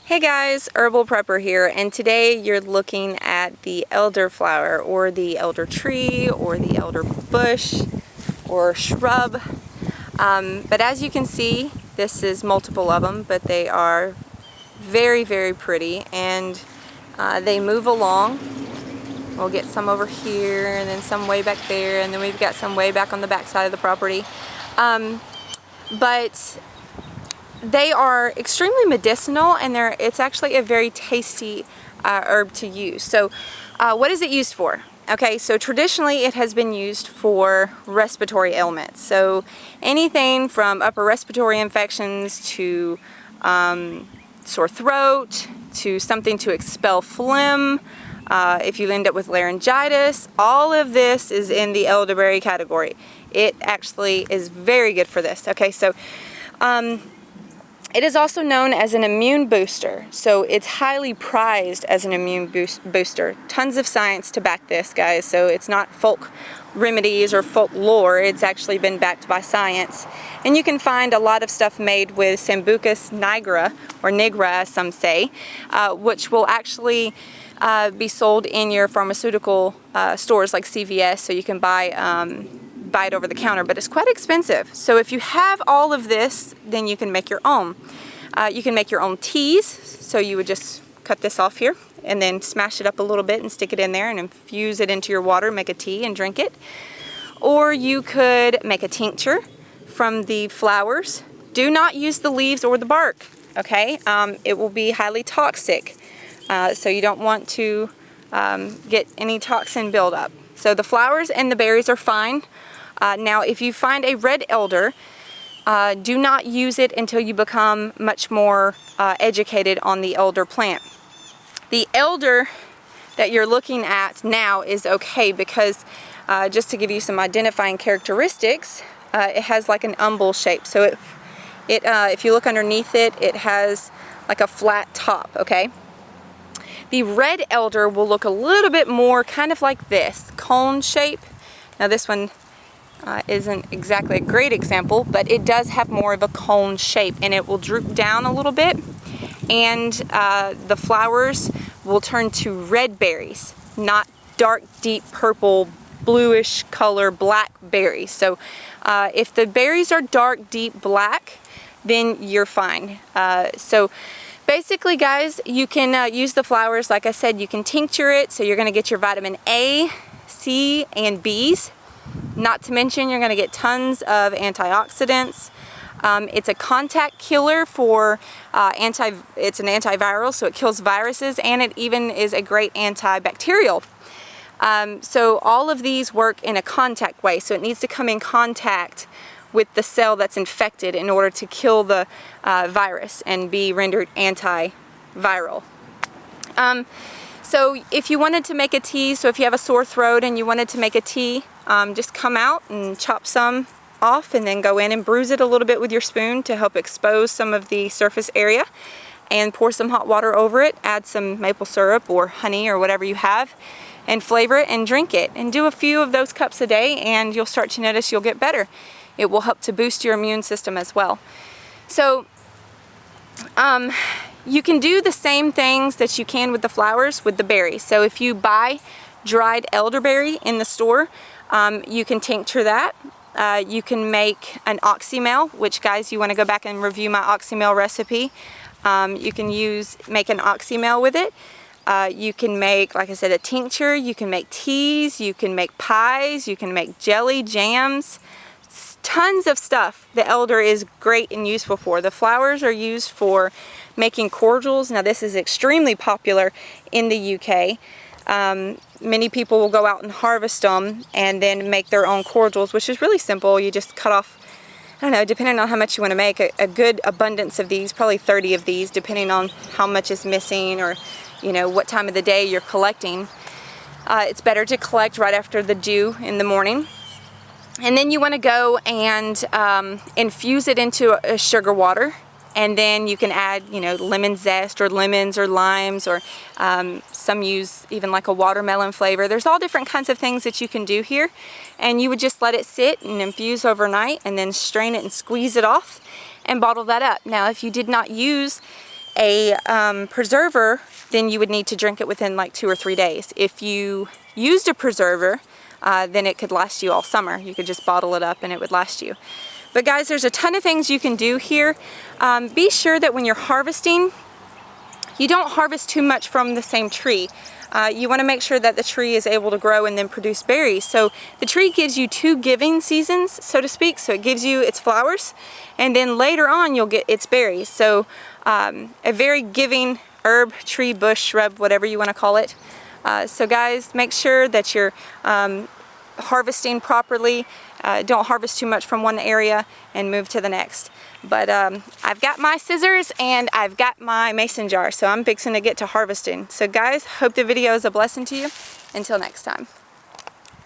Hey guys, Herbal Prepper here, and today you're looking at the elderflower or the elder tree or the elder bush or shrub. But as you can see, this is multiple of them, but they are very, very pretty, and they move along. We'll get some over here and then some way back there, and then we've got some way back on the back side of the property. But they are extremely medicinal, and it's actually a very tasty herb to use. So what is it used for? Okay, so traditionally it has been used for respiratory ailments. So anything from upper respiratory infections to sore throat, to something to expel phlegm, if you end up with laryngitis, all of this is in the elderberry category. It actually is very good for this. Okay, so it is also known as an immune booster, so it's highly prized as an immune booster. Tons of science to back this, guys, so it's not folk remedies or folklore. It's actually been backed by science. And you can find a lot of stuff made with Sambucus nigra, or nigra as some say, which will actually be sold in your pharmaceutical stores like CVS, so you can buy it over the counter, but it's quite expensive. So if you have all of this, then you can make your own. You can make your own teas, so you would just cut this off here and then smash it up a little bit and stick it in there and infuse it into your water, make a tea and drink it. Or you could make a tincture from the flowers. Do not use the leaves or the bark, okay? It will be highly toxic, so you don't want to get any toxin buildup. So the flowers and the berries are fine. Now, if you find a red elder, do not use it until you become much more educated on the elder plant. The elder that you're looking at now is okay because, just to give you some identifying characteristics, it has like an umbel shape. So if you look underneath it, it has like a flat top, okay? The red elder will look a little bit more kind of like this, cone shape. Now this one isn't exactly a great example, but it does have more of a cone shape, and it will droop down a little bit, and the flowers will turn to red berries, not dark, deep purple, bluish color black berries. So if the berries are dark, deep black, then you're fine. So basically, guys, you can use the flowers. Like I said, you can tincture it, so you're going to get your vitamin A, C, and B's. Not to mention, you're going to get tons of antioxidants. It's a contact killer for it's an antiviral, so it kills viruses, and it even is a great antibacterial. So all of these work in a contact way, so it needs to come in contact with the cell that's infected in order to kill the virus and be rendered antiviral. So if you wanted to make a tea, so if you have a sore throat and you wanted to make a tea, just come out and chop some off and then go in and bruise it a little bit with your spoon to help expose some of the surface area, and pour some hot water over it, add some maple syrup or honey or whatever you have, and flavor it and drink it. And do a few of those cups a day, and you'll start to notice you'll get better. It will help to boost your immune system as well. So you can do the same things that you can with the flowers with the berries. So if you buy dried elderberry in the store, you can tincture that. You can make an oxymel, which, guys, you want to go back and review my oxymel recipe. You can make an oxymel with it. You can make, like I said, a tincture. You can make teas. You can make pies. You can make jelly, jams. Tons of stuff the elder is great and useful for. The flowers are used for making cordials. Now, this is extremely popular in the UK. Many people will go out and harvest them and then make their own cordials, which is really simple. You just cut off, I don't know, depending on how much you want to make, a good abundance of these, probably 30 of these, depending on how much is missing or, you know, what time of the day you're collecting. It's better to collect right after the dew in the morning. And then you want to go and infuse it into a sugar water, and then you can add, you know, lemon zest or lemons or limes, or some use even like a watermelon flavor. There's all different kinds of things that you can do here, and you would just let it sit and infuse overnight, and then strain it and squeeze it off and bottle that up. Now, if you did not use a preserver, then you would need to drink it within like 2 or 3 days. If you used a preserver, then it could last you all summer. You could just bottle it up and it would last you. But guys, there's a ton of things you can do here. Be sure that when you're harvesting, you don't harvest too much from the same tree. You want to make sure that the tree is able to grow and then produce berries. So the tree gives you 2 giving seasons, so to speak. So it gives you its flowers, and then later on you'll get its berries. So a very giving herb, tree, bush, shrub, whatever you want to call it. So guys, make sure that you're harvesting properly. Don't harvest too much from one area and move to the next. But I've got my scissors and I've got my mason jar, so I'm fixing to get to harvesting. So guys, hope the video is a blessing to you. Until next time.